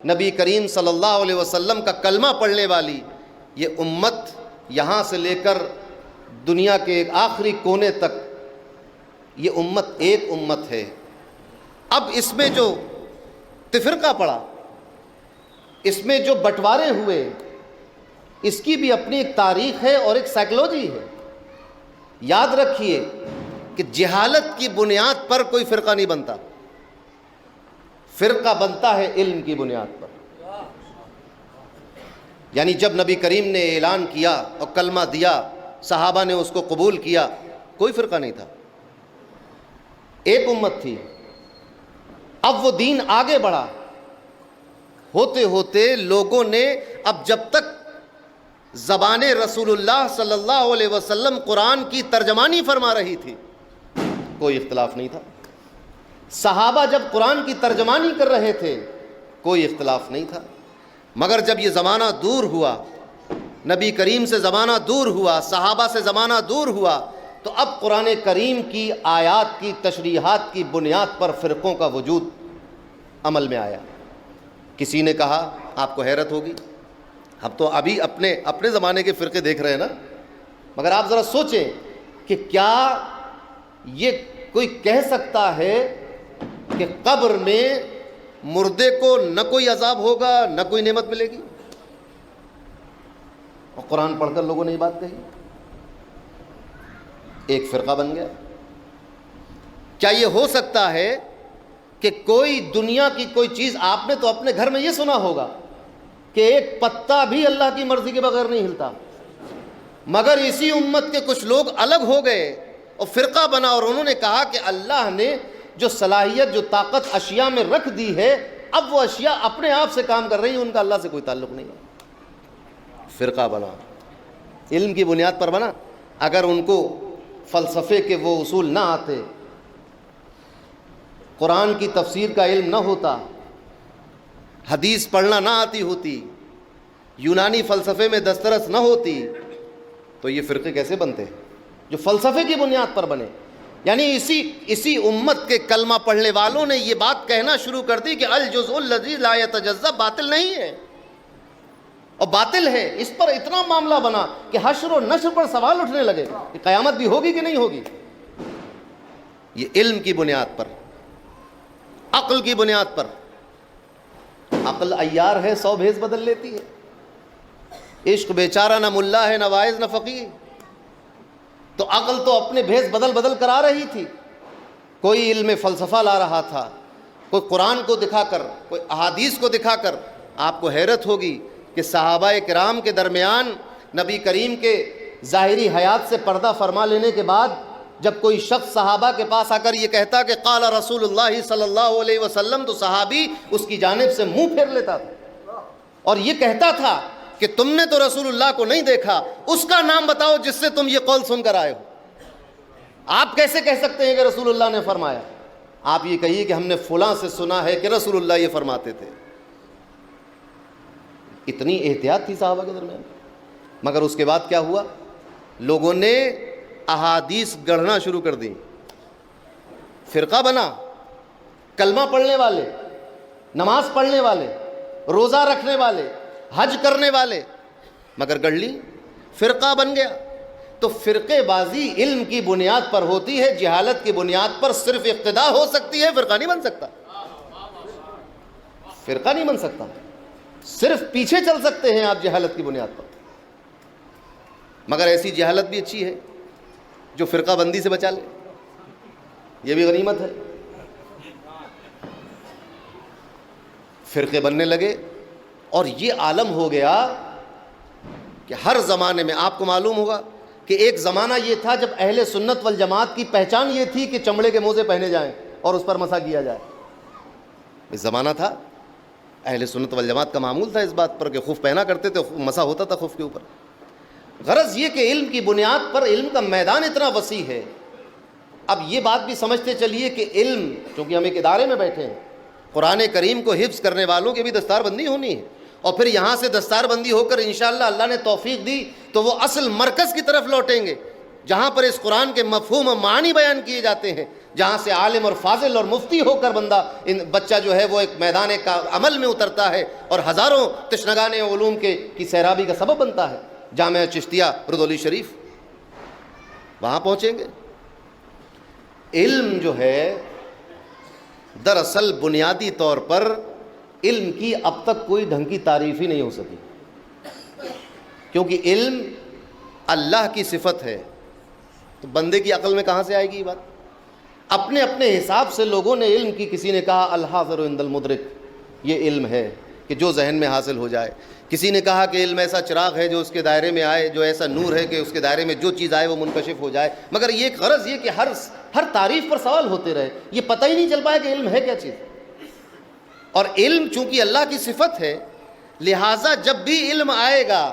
نبی کریم صلی اللہ علیہ وسلم کا کلمہ پڑھنے والی یہ امت یہاں سے لے کر دنیا کے ایک آخری کونے تک یہ امت ایک امت ہے۔ اب اس میں جو تفرقہ پڑا، اس میں جو بٹوارے ہوئے، اس کی بھی اپنی ایک تاریخ ہے اور ایک سائیکلوجی ہے۔ یاد رکھیے کہ جہالت کی بنیاد پر کوئی فرقہ نہیں بنتا، فرقہ بنتا ہے علم کی بنیاد پر۔ یعنی جب نبی کریم نے اعلان کیا اور کلمہ دیا، صحابہ نے اس کو قبول کیا، کوئی فرقہ نہیں تھا، ایک امت تھی۔ اب وہ دین آگے بڑھا، ہوتے ہوتے لوگوں نے اب جب تک زبان رسول اللہ صلی اللہ علیہ وسلم قرآن کی ترجمانی فرما رہی تھی کوئی اختلاف نہیں تھا، صحابہ جب قرآن کی ترجمانی کر رہے تھے کوئی اختلاف نہیں تھا، مگر جب یہ زمانہ دور ہوا، نبی کریم سے زمانہ دور ہوا، صحابہ سے زمانہ دور ہوا، تو اب قرآن کریم کی آیات کی تشریحات کی بنیاد پر فرقوں کا وجود عمل میں آیا۔ کسی نے کہا، آپ کو حیرت ہوگی، اب تو ابھی اپنے زمانے کے فرقے دیکھ رہے ہیں نا، مگر آپ ذرا سوچیں کہ کیا یہ کوئی کہہ سکتا ہے کہ قبر میں مردے کو نہ کوئی عذاب ہوگا نہ کوئی نعمت ملے گی؟ اور قرآن پڑھ کر لوگوں نے یہ بات کہی، ایک فرقہ بن گیا۔ کیا یہ ہو سکتا ہے کہ کوئی دنیا کی کوئی چیز، آپ نے تو اپنے گھر میں یہ سنا ہوگا کہ ایک پتا بھی اللہ کی مرضی کے بغیر نہیں ہلتا، مگر اسی امت کے کچھ لوگ الگ ہو گئے اور فرقہ بنا، اور انہوں نے کہا کہ اللہ نے جو صلاحیت جو طاقت اشیاء میں رکھ دی ہے، اب وہ اشیاء اپنے آپ سے کام کر رہی ہیں، ان کا اللہ سے کوئی تعلق نہیں ہے۔ فرقہ بنا، علم کی بنیاد پر بنا۔ اگر ان کو فلسفے کے وہ اصول نہ آتے، قرآن کی تفسیر کا علم نہ ہوتا، حدیث پڑھنا نہ آتی ہوتی، یونانی فلسفے میں دسترس نہ ہوتی، تو یہ فرقے کیسے بنتے جو فلسفے کی بنیاد پر بنے؟ یعنی اسی امت کے کلمہ پڑھنے والوں نے یہ بات کہنا شروع کر دی کہ الجزء الذی لا یتجزأ باطل نہیں ہے، اور باطل ہے۔ اس پر اتنا معاملہ بنا کہ حشر و نشر پر سوال اٹھنے لگے کہ قیامت بھی ہوگی کہ نہیں ہوگی۔ یہ علم کی بنیاد پر، عقل کی بنیاد پر۔ عقل عیار ہے، 100 بھیس بدل لیتی ہے۔ عشق بیچارہ نہ ملا ہے، نہ واعظ نہ فقیہ، تو عقل تو اپنے بھیس بدل بدل کر آ رہی تھی۔ کوئی علم فلسفہ لا رہا تھا، کوئی قرآن کو دکھا کر، کوئی احادیث کو دکھا کر۔ آپ کو حیرت ہوگی کہ صحابہ کرام کے درمیان نبی کریم کے ظاہری حیات سے پردہ فرما لینے کے بعد جب کوئی شخص صحابہ کے پاس آ کر یہ کہتا کہ قال رسول اللہ صلی اللہ علیہ وسلم، تو صحابی اس کی جانب سے منہ پھیر لیتا تھا اور یہ کہتا تھا کہ تم نے تو رسول اللہ کو نہیں دیکھا، اس کا نام بتاؤ جس سے تم یہ قول سن کر آئے ہو۔ آپ کیسے کہہ سکتے ہیں کہ رسول اللہ نے فرمایا؟ آپ یہ کہیے کہ ہم نے فلاں سے سنا ہے کہ رسول اللہ یہ فرماتے تھے۔ اتنی احتیاط تھی صحابہ کے درمیان، مگر اس کے بعد کیا ہوا؟ لوگوں نے احادیث گڑھنا شروع کر دی، فرقہ بنا، کلمہ پڑھنے والے، نماز پڑھنے والے، روزہ رکھنے والے، حج کرنے والے، مگر گڑھ لی، فرقہ بن گیا۔ تو فرقے بازی علم کی بنیاد پر ہوتی ہے، جہالت کی بنیاد پر صرف اقتدا ہو سکتی ہے، فرقہ نہیں بن سکتا، فرقہ نہیں بن سکتا، صرف پیچھے چل سکتے ہیں آپ جہالت کی بنیاد پر۔ مگر ایسی جہالت بھی اچھی ہے جو فرقہ بندی سے بچا لے، یہ بھی غنیمت ہے۔ فرقے بننے لگے اور یہ عالم ہو گیا کہ ہر زمانے میں، آپ کو معلوم ہوگا کہ ایک زمانہ یہ تھا جب اہل سنت والجماعت کی پہچان یہ تھی کہ چمڑے کے موزے پہنے جائیں اور اس پر مسح کیا جائے۔ اس زمانہ تھا، اہل سنت والجماعت کا معمول تھا اس بات پر کہ خف پہنا کرتے تھے، مسح ہوتا تھا خف کے اوپر۔ غرض یہ کہ علم کی بنیاد پر علم کا میدان اتنا وسیع ہے۔ اب یہ بات بھی سمجھتے چلیے کہ علم، چونکہ ہم ایک ادارے میں بیٹھے ہیں، قرآن کریم کو حفظ کرنے والوں کی بھی دستار بندی ہونی ہے، اور پھر یہاں سے دستار بندی ہو کر انشاءاللہ اللہ نے توفیق دی تو وہ اصل مرکز کی طرف لوٹیں گے، جہاں پر اس قرآن کے مفہوم و معانی بیان کیے جاتے ہیں، جہاں سے عالم اور فاضل اور مفتی ہو کر بچہ جو ہے وہ ایک میدان کا عمل میں اترتا ہے اور ہزاروں تشنگان علوم کی سیرابی کا سبب بنتا ہے. جامعہ چشتیہ رضولی شریف، وہاں پہنچیں گے. علم جو ہے دراصل بنیادی طور پر علم کی اب تک کوئی ڈھنگ کی تعریف ہی نہیں ہو سکی، کیونکہ علم اللہ کی صفت ہے. تو بندے کی عقل میں کہاں سے آئے گی یہ بات؟ اپنے اپنے حساب سے لوگوں نے علم کی، کسی نے کہا الحاضر عند المدرک، یہ علم ہے کہ جو ذہن میں حاصل ہو جائے. کسی نے کہا کہ علم ایسا چراغ ہے جو اس کے دائرے میں آئے، جو ایسا نور ہے کہ اس کے دائرے میں جو چیز آئے وہ منکشف ہو جائے. مگر یہ غرض یہ کہ ہر تعریف پر سوال ہوتے رہے، یہ پتہ ہی نہیں چل پایا کہ علم ہے کیا چیز. اور علم چونکہ اللہ کی صفت ہے، لہٰذا جب بھی علم آئے گا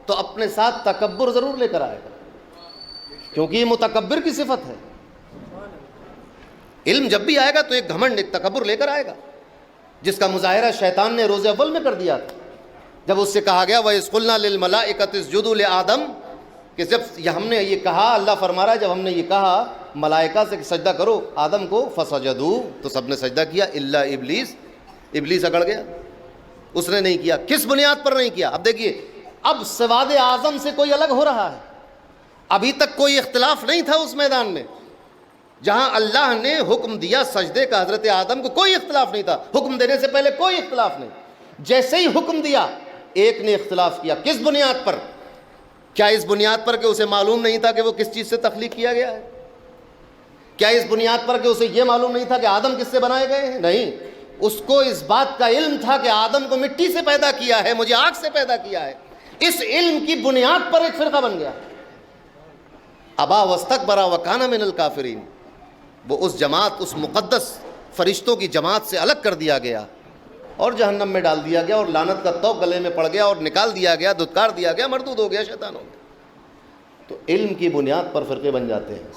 تو اپنے ساتھ تکبر ضرور لے کر آئے گا، کیونکہ یہ متکبر کی صفت ہے. علم جب بھی آئے گا تو ایک گھمنڈ، ایک تکبر لے کر آئے گا، جس کا مظاہرہ شیطان نے روز اول میں کر دیا تھا جب اس سے کہا گیا وَإِذْ قُلْنَا لِلْمَلَائِكَةِ اسْجُدُوا لِآدَمَ، کہ جب ہم نے یہ کہا، اللہ فرما رہا ہے جب ہم نے یہ کہا ملائکہ سے کہ سجدہ کرو آدم کو، فَسَجَدُوا، تو سب نے سجدہ کیا الا ابلیس. ابلیس اکڑ گیا، اس نے نہیں کیا. کس بنیاد پر نہیں کیا؟ اب دیکھیے، اب سواد اعظم سے کوئی الگ ہو رہا ہے. ابھی تک کوئی اختلاف نہیں تھا اس میدان میں، جہاں اللہ نے حکم دیا سجدے کا حضرت آدم کو، کوئی اختلاف نہیں تھا. حکم دینے سے پہلے کوئی اختلاف نہیں. جیسے ہی حکم دیا ایک نے اختلاف کیا. کس بنیاد پر؟ کیا اس بنیاد پر کہ اسے معلوم نہیں تھا کہ وہ کس چیز سے تخلیق کیا گیا ہے؟ کیا اس بنیاد پر کہ اسے یہ معلوم نہیں تھا کہ آدم کس سے بنائے گئے ہیں؟ نہیں، اس کو اس بات کا علم تھا کہ آدم کو مٹی سے پیدا کیا ہے، مجھے آگ سے پیدا کیا ہے. اس علم کی بنیاد پر ایک فرقہ بن گیا. ابا واستکبر وکان من الکافرین، وہ اس جماعت، اس مقدس فرشتوں کی جماعت سے الگ کر دیا گیا اور جہنم میں ڈال دیا گیا، اور لعنت کا طوق گلے میں پڑ گیا اور نکال دیا گیا، دھتکار دیا گیا، مردود ہو گیا، شیطان ہو گیا. تو علم کی بنیاد پر فرقے بن جاتے ہیں.